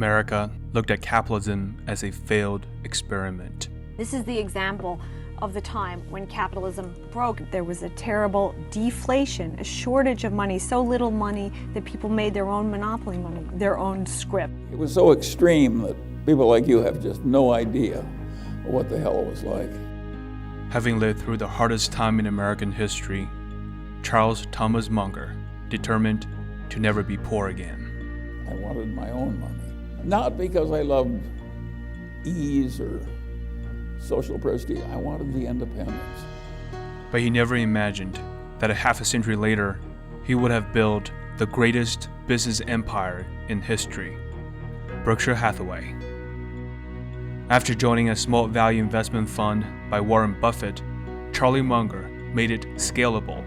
America looked at capitalism as a failed experiment. This is the example of the time when capitalism broke. There was a terrible deflation, a shortage of money, so little money that people made their own monopoly money, their own scrip. It was so extreme that people like you have just no idea what the hell it was like. Having lived through the hardest time in American history, Charles Thomas Munger determined to never be poor again. I wanted my own money. Not because I loved ease or social prestige. I wanted the independence. But he never imagined that a half a century later, he would have built the greatest business empire in history, Berkshire Hathaway. After joining a small value investment fund by Warren Buffett, Charlie Munger made it scalable,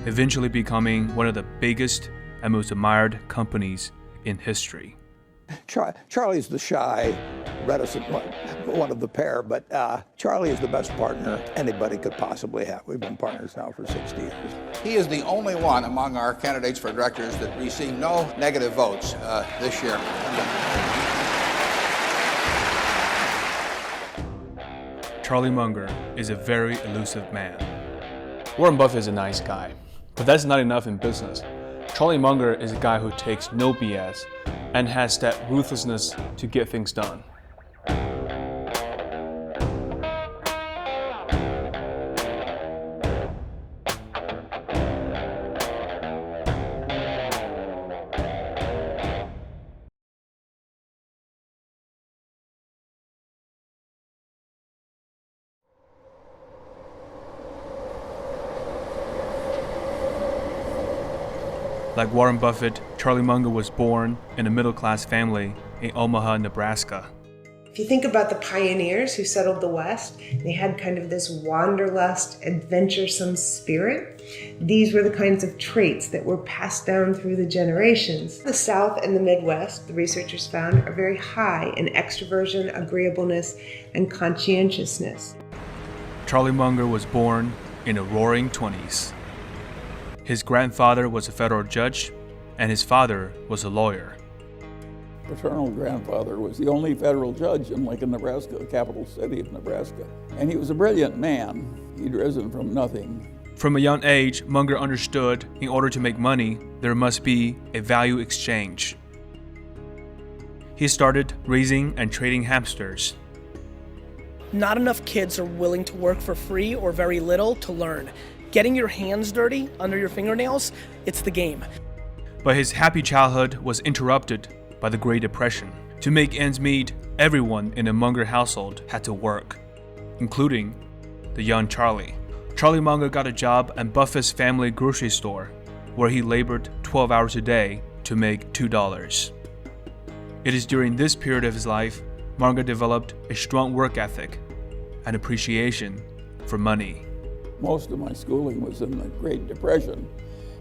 eventually becoming one of the biggest and most admired companies in history. Charlie's the shy, reticent one of the pair, but Charlie is the best partner anybody could possibly have. We've been partners now for 60 years. He is the only one among our candidates for directors that received no negative votes this year. Charlie Munger is a very elusive man. Warren Buffett is a nice guy, but that's not enough in business. Charlie Munger is a guy who takes no BS and has that ruthlessness to get things done. Like Warren Buffett, Charlie Munger was born in a middle-class family in Omaha, Nebraska. If you think about the pioneers who settled the West, they had kind of this wanderlust, adventuresome spirit. These were the kinds of traits that were passed down through the generations. The South and the Midwest, the researchers found, are very high in extroversion, agreeableness, and conscientiousness. Charlie Munger was born in the roaring 20s. His grandfather was a federal judge, and his father was a lawyer. Paternal grandfather was the only federal judge in Lincoln, Nebraska, the capital city of Nebraska. And he was a brilliant man. He'd risen from nothing. From a young age, Munger understood in order to make money, there must be a value exchange. He started raising and trading hamsters. Not enough kids are willing to work for free or very little to learn. Getting your hands dirty under your fingernails, it's the game. But his happy childhood was interrupted by the Great Depression. To make ends meet, everyone in the Munger household had to work, including the young Charlie. Charlie Munger got a job at Buffett's family grocery store, where he labored 12 hours a day to make $2. It is during this period of his life, Munger developed a strong work ethic and appreciation for money. Most of my schooling was in the Great Depression,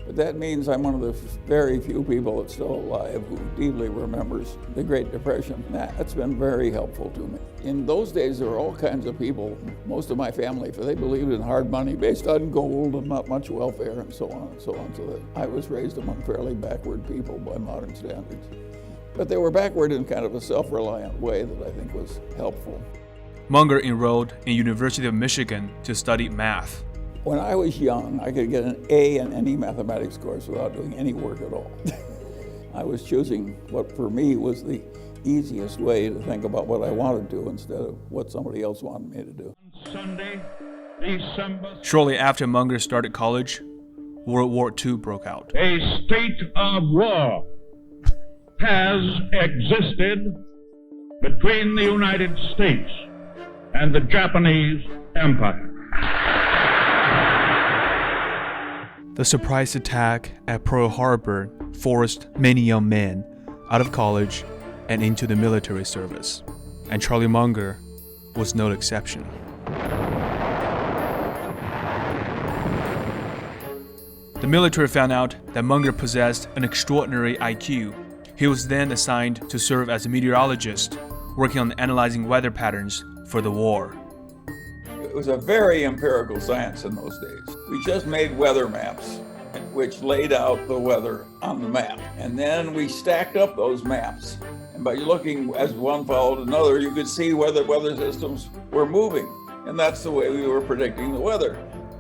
but that means I'm one of the very few people that's still alive who deeply remembers the Great Depression. That's been very helpful to me. In those days, there were all kinds of people, most of my family, for they believed in hard money based on gold and not much welfare and so on and so on. So that I was raised among fairly backward people by modern standards. But they were backward in kind of a self-reliant way that I think was helpful. Munger enrolled in University of Michigan to study math. When I was young, I could get an A in any mathematics course without doing any work at all. I was choosing what for me was the easiest way to think about what I wanted to do instead of what somebody else wanted me to do. Sunday, December. Shortly after Munger started college, World War II broke out. A state of war has existed between the United States and the Japanese Empire. The surprise attack at Pearl Harbor forced many young men out of college and into the military service, and Charlie Munger was no exception. The military found out that Munger possessed an extraordinary IQ. He was then assigned to serve as a meteorologist, working on analyzing weather patterns for the war. It was a very empirical science in those days. We just made weather maps, which laid out the weather on the map. And then we stacked up those maps and And by looking as one followed another, you could see where the weather systems were moving. And that's the way we were predicting the weather.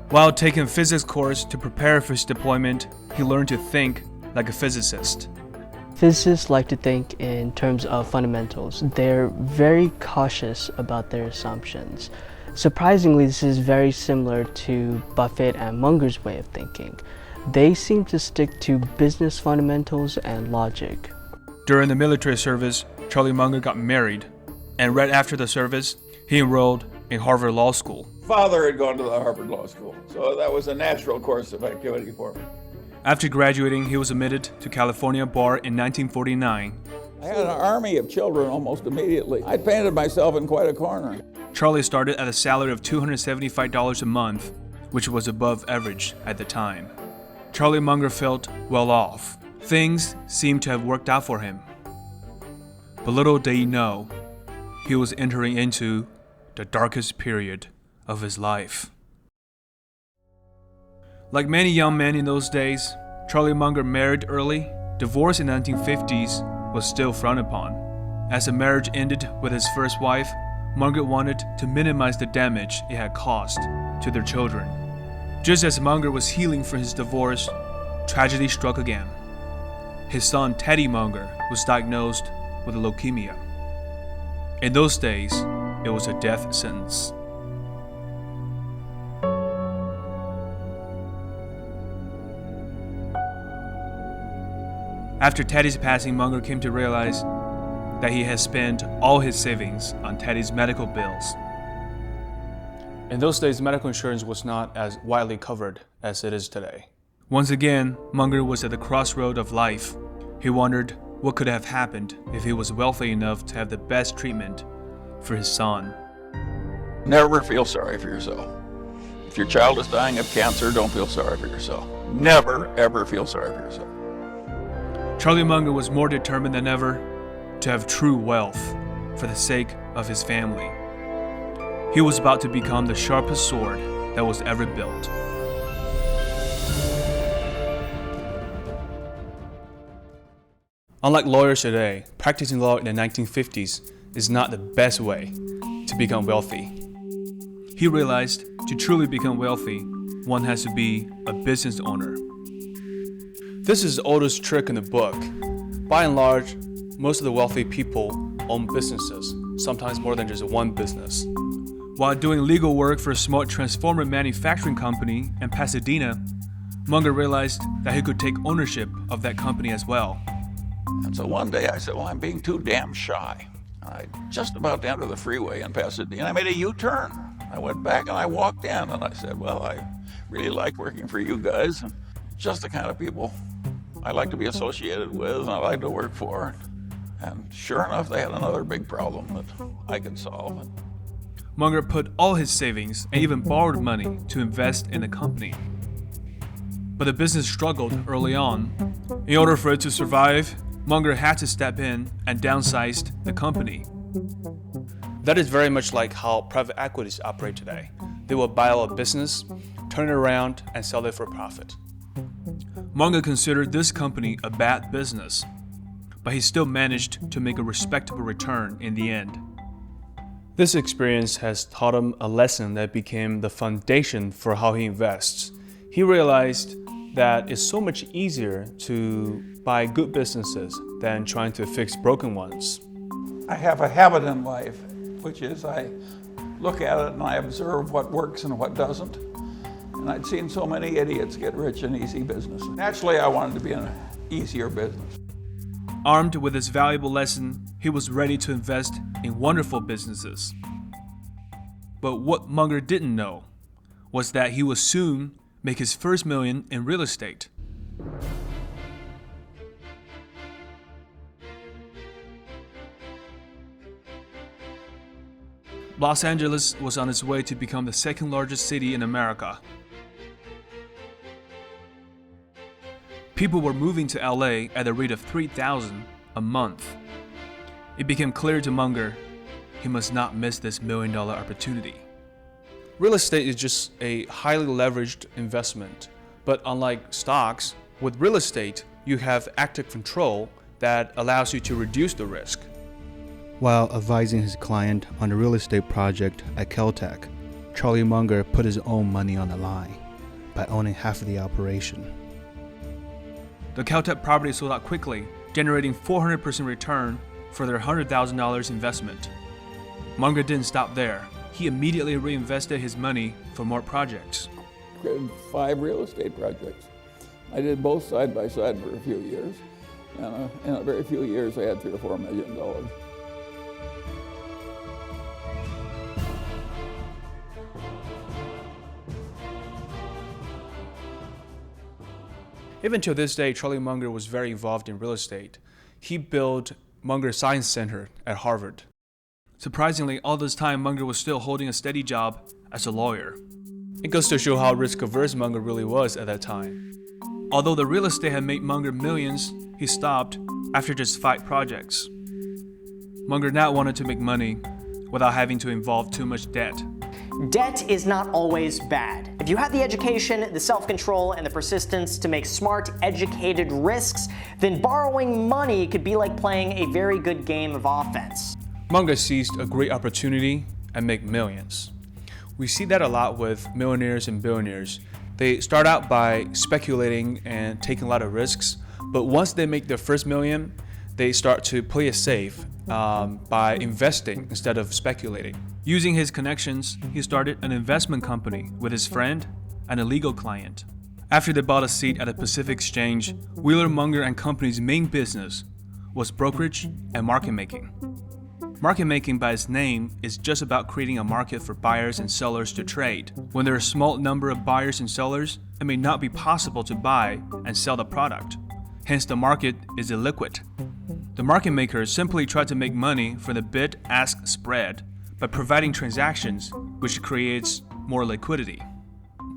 While taking a physics course to prepare for his deployment, he learned to think like a physicist. Physicists like to think in terms of fundamentals. They're very cautious about their assumptions. Surprisingly, this is very similar to Buffett and Munger's way of thinking. They seem to stick to business fundamentals and logic. During the military service, Charlie Munger got married, and right after the service, he enrolled in Harvard Law School. Father had gone to the Harvard Law School, so that was a natural course of activity for me. After graduating, he was admitted to California Bar in 1949. I had an army of children almost immediately. I painted myself in quite a corner. Charlie started at a salary of $275 a month, which was above average at the time. Charlie Munger felt well off. Things seemed to have worked out for him. But little did he know, he was entering into the darkest period of his life. Like many young men in those days, Charlie Munger married early. Divorce in the 1950s was still frowned upon. As the marriage ended with his first wife, Munger wanted to minimize the damage it had caused to their children. Just as Munger was healing from his divorce, tragedy struck again. His son Teddy Munger was diagnosed with leukemia. In those days, it was a death sentence. After Teddy's passing, Munger came to realize that he had spent all his savings on Teddy's medical bills. In those days, medical insurance was not as widely covered as it is today. Once again, Munger was at the crossroad of life. He wondered what could have happened if he was wealthy enough to have the best treatment for his son. Never feel sorry for yourself. If your child is dying of cancer, don't feel sorry for yourself. Never, ever feel sorry for yourself. Charlie Munger was more determined than ever to have true wealth for the sake of his family. He was about to become the sharpest sword that was ever built. Unlike lawyers today, practicing law in the 1950s is not the best way to become wealthy. He realized to truly become wealthy, one has to be a business owner. This is the oldest trick in the book. By and large, most of the wealthy people own businesses, sometimes more than just one business. While doing legal work for a small transformer manufacturing company in Pasadena, Munger realized that he could take ownership of that company as well. And so one day I said, well, I'm being too damn shy. I just about to enter the freeway in Pasadena. I made a U-turn. I went back and I walked in and I said, well, I really like working for you guys. Just the kind of people I like to be associated with and I like to work for. And sure enough, they had another big problem that I could solve. Munger put all his savings and even borrowed money to invest in the company. But the business struggled early on. In order for it to survive, Munger had to step in and downsized the company. That is very much like how private equities operate today. They will buy a business, turn it around, and sell it for profit. Munger considered this company a bad business, but he still managed to make a respectable return in the end. This experience has taught him a lesson that became the foundation for how he invests. He realized that it's so much easier to buy good businesses than trying to fix broken ones. I have a habit in life, which is I look at it and I observe what works and what doesn't. And I'd seen so many idiots get rich in easy business. Naturally, I wanted to be in an easier business. Armed with this valuable lesson, he was ready to invest in wonderful businesses. But what Munger didn't know was that he would soon make his first million in real estate. Los Angeles was on its way to become the second largest city in America. People were moving to LA at a rate of 3,000 a month. It became clear to Munger he must not miss this million-dollar opportunity. Real estate is just a highly leveraged investment, but unlike stocks, with real estate, you have active control that allows you to reduce the risk. While advising his client on a real estate project at Caltech, Charlie Munger put his own money on the line by owning half of the operation. The Caltech property sold out quickly, generating 400% return for their $100,000 investment. Munger didn't stop there. He immediately reinvested his money for more projects. Created 5 real estate projects. I did both side by side for a few years. And in a very few years, I had $3 or $4 million. Even to this day, Charlie Munger was very involved in real estate. He built Munger Science Center at Harvard. Surprisingly, all this time, Munger was still holding a steady job as a lawyer. It goes to show how risk-averse Munger really was at that time. Although the real estate had made Munger millions, he stopped after just 5 projects. Munger now wanted to make money without having to involve too much debt. Debt is not always bad. If you have the education, the self-control, and the persistence to make smart, educated risks, then borrowing money could be like playing a very good game of offense. Munger seized a great opportunity and made millions. We see that a lot with millionaires and billionaires. They start out by speculating and taking a lot of risks, but once they make their first million, they start to play it safe by investing instead of speculating. Using his connections, he started an investment company with his friend and a legal client. After they bought a seat at the Pacific Exchange, Wheeler, Munger and Company's main business was brokerage and market making. Market making by its name is just about creating a market for buyers and sellers to trade. When there are a small number of buyers and sellers, it may not be possible to buy and sell the product. Hence, the market is illiquid. The market makers simply try to make money from the bid-ask spread by providing transactions, which creates more liquidity.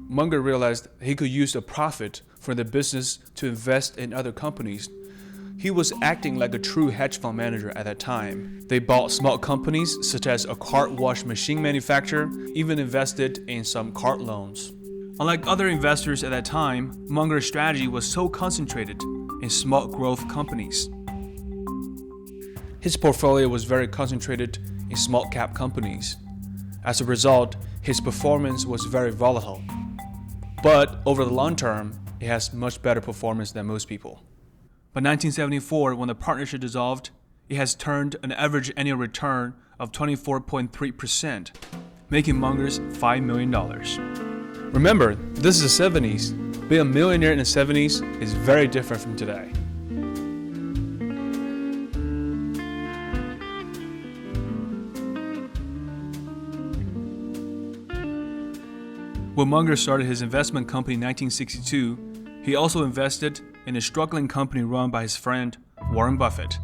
Munger realized he could use the profit from the business to invest in other companies. He was acting like a true hedge fund manager at that time. They bought small companies such as a cart wash machine manufacturer, even invested in some cart loans. Unlike other investors at that time, Munger's strategy was so concentrated in small growth companies. His portfolio was very concentrated in small cap companies. As a result, his performance was very volatile. But over the long term, he has much better performance than most people. By 1974, when the partnership dissolved, it has turned an average annual return of 24.3%, making Munger's $5 million. Remember, this is the 70s. Being a millionaire in the 70s is very different from today. When Munger started his investment company in 1962, he also invested in a struggling company run by his friend, Warren Buffett.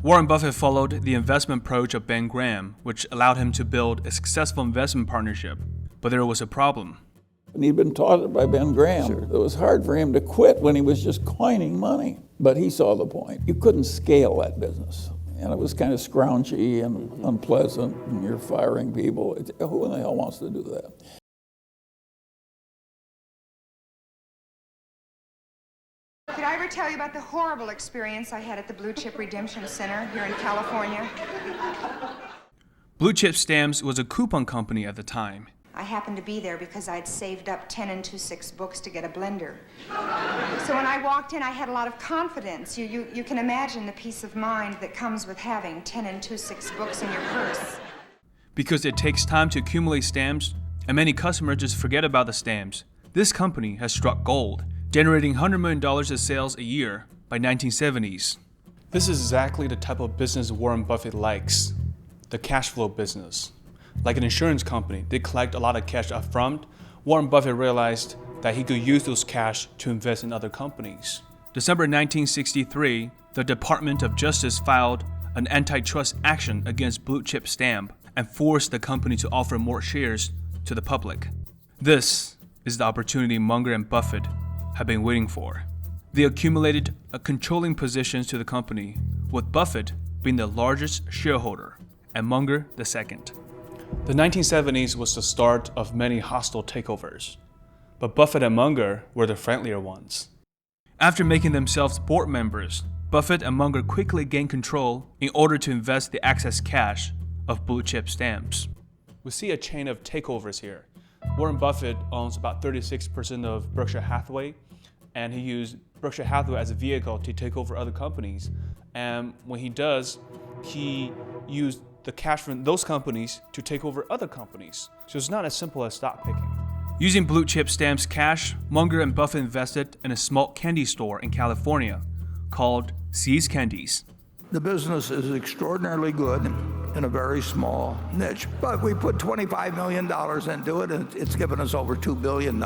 Warren Buffett followed the investment approach of Ben Graham, which allowed him to build a successful investment partnership. But there was a problem. And he'd been taught it by Ben Graham. Sure. It was hard for him to quit when he was just coining money. But he saw the point. You couldn't scale that business. And it was kind of scrounchy and unpleasant, and you're firing people. Who in the hell wants to do that? Did I ever tell you about the horrible experience I had at the Blue Chip Redemption Center here in California? Blue Chip Stamps was a coupon company at the time. I happened to be there because I'd saved up 10 and 2/6 books to get a blender. So when I walked in, I had a lot of confidence. You can imagine the peace of mind that comes with having 10 and 2/6 books in your purse. Because it takes time to accumulate stamps, and many customers just forget about the stamps, this company has struck gold, generating $100 million of sales a year by 1970s. This is exactly the type of business Warren Buffett likes, the cash flow business. Like an insurance company, they collect a lot of cash up front. Warren Buffett realized that he could use those cash to invest in other companies. December 1963, the Department of Justice filed an antitrust action against Blue Chip Stamp and forced the company to offer more shares to the public. This is the opportunity Munger and Buffett have been waiting for. They accumulated controlling positions to the company, with Buffett being the largest shareholder and Munger the second. The 1970s was the start of many hostile takeovers, but Buffett and Munger were the friendlier ones. After making themselves board members, Buffett and Munger quickly gained control in order to invest the excess cash of blue chip stamps. We see a chain of takeovers here. Warren Buffett owns about 36% of Berkshire Hathaway, and he used Berkshire Hathaway as a vehicle to take over other companies. And when he does, he used the cash from those companies to take over other companies. So it's not as simple as stock picking. Using blue chip stamps cash, Munger and Buffett invested in a small candy store in California called See's Candies. The business is extraordinarily good in a very small niche, but we put $25 million into it, and it's given us over $2 billion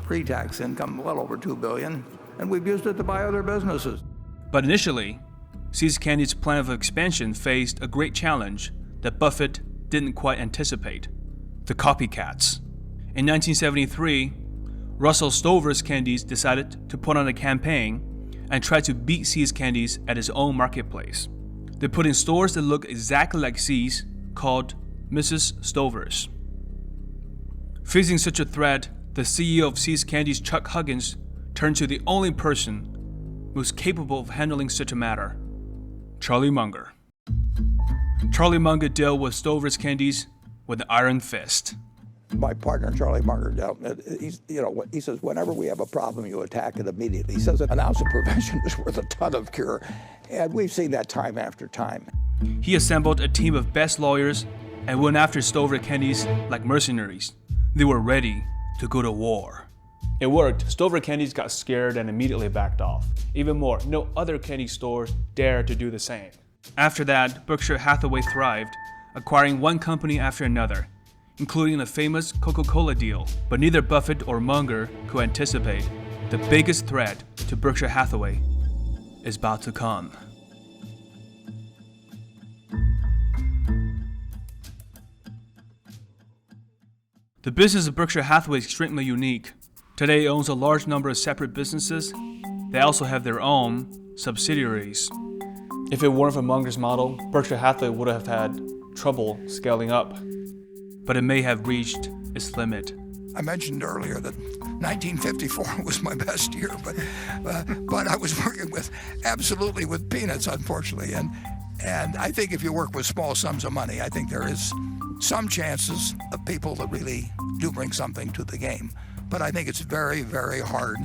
pre-tax income, well over $2 billion, and we've used it to buy other businesses. But initially, See's Candies' plan of expansion faced a great challenge that Buffett didn't quite anticipate: the copycats. In 1973, Russell Stover's Candies decided to put on a campaign and try to beat See's Candies at his own marketplace. They put in stores that look exactly like See's, called Mrs. Stover's. Facing such a threat, the CEO of See's Candies, Chuck Huggins, turned to the only person who was capable of handling such a matter: Charlie Munger. Charlie Munger dealt with Stover's Candies with an iron fist. My partner, Charlie Munger, he says, whenever we have a problem, you attack it immediately. He says an ounce of prevention is worth a ton of cure. And we've seen that time after time. He assembled a team of best lawyers and went after Stover Candies like mercenaries. They were ready to go to war. It worked. Stover Candies got scared and immediately backed off. Even more, no other candy store dared to do the same. After that, Berkshire Hathaway thrived, acquiring one company after another, including the famous Coca-Cola deal. But neither Buffett or Munger could anticipate the biggest threat to Berkshire Hathaway is about to come. The business of Berkshire Hathaway is extremely unique. Today it owns a large number of separate businesses. They also have their own subsidiaries. If it weren't for Munger's model, Berkshire Hathaway would have had trouble scaling up. But it may have reached its limit. I mentioned earlier that 1954 was my best year, but I was working absolutely with peanuts, unfortunately. And I think if you work with small sums of money, I think there is some chances of people that really do bring something to the game. But I think it's very, very hard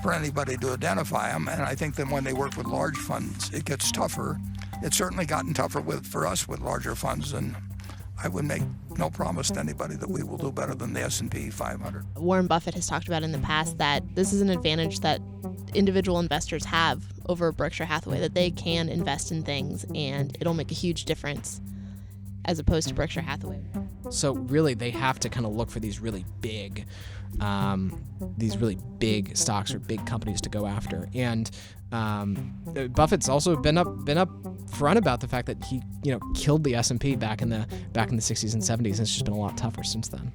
for anybody to identify them. And I think that when they work with large funds, it gets tougher. It's certainly gotten tougher for us with larger funds, and I would make no promise to anybody that we will do better than the S&P 500. Warren Buffett has talked about in the past that this is an advantage that individual investors have over Berkshire Hathaway, that they can invest in things and it'll make a huge difference as opposed to Berkshire Hathaway. So really they have to kind of look for these really big stocks or big companies to go after. And Buffett's also been up front about the fact that he killed the S&P back in the 60s and 70s, and it's just been a lot tougher since then.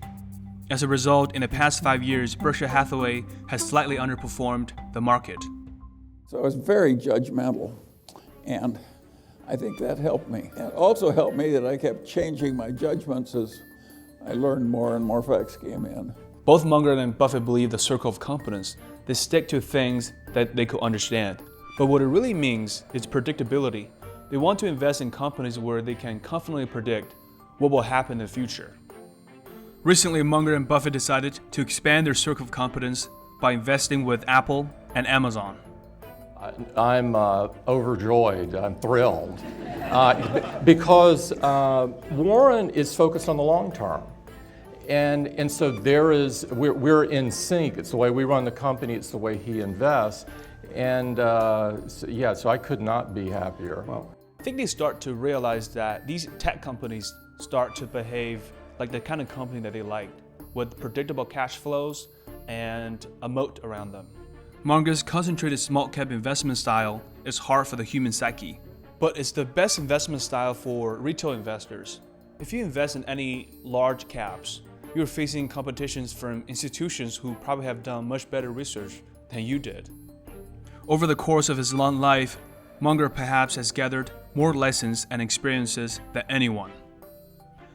As a result, in the past 5 years, Berkshire Hathaway has slightly underperformed the market. So I was very judgmental, and I think that helped me. It also helped me that I kept changing my judgments as I learned more and more facts came in. Both Munger and Buffett believe the circle of competence. They stick to things that they could understand. But what it really means is predictability. They want to invest in companies where they can confidently predict what will happen in the future. Recently, Munger and Buffett decided to expand their circle of competence by investing with Apple and Amazon. I'm overjoyed, I'm thrilled, because Warren is focused on the long term. And so we're in sync. It's the way we run the company, it's the way he invests. And so I could not be happier. Well, I think they start to realize that these tech companies start to behave like the kind of company that they liked, with predictable cash flows and a moat around them. Munger's concentrated small cap investment style is hard for the human psyche, but it's the best investment style for retail investors. If you invest in any large caps, you're facing competitions from institutions who probably have done much better research than you did. Over the course of his long life, Munger perhaps has gathered more lessons and experiences than anyone.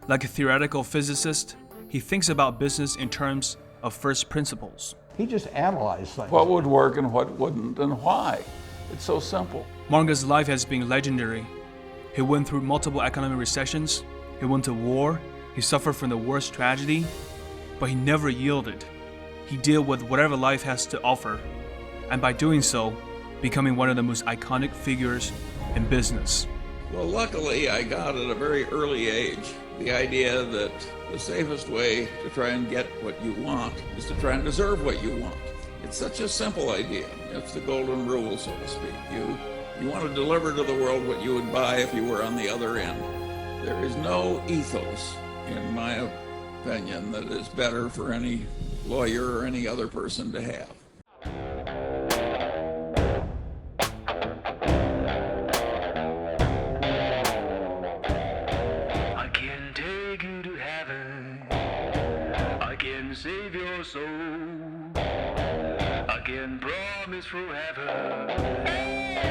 Like a theoretical physicist, he thinks about business in terms of first principles. He just analyzed things. What would work and what wouldn't and why. It's so simple. Munger's life has been legendary. He went through multiple economic recessions, he went to war, he suffered from the worst tragedy, but he never yielded. He dealt with whatever life has to offer, and by doing so, becoming one of the most iconic figures in business. Well, luckily, I got at a very early age the idea that the safest way to try and get what you want is to try and deserve what you want. It's such a simple idea. It's the golden rule, so to speak. You want to deliver to the world what you would buy if you were on the other end. There is no ethos, in my opinion, that is better for any lawyer or any other person to have. I can take you to heaven. I can save your soul. I can promise forever.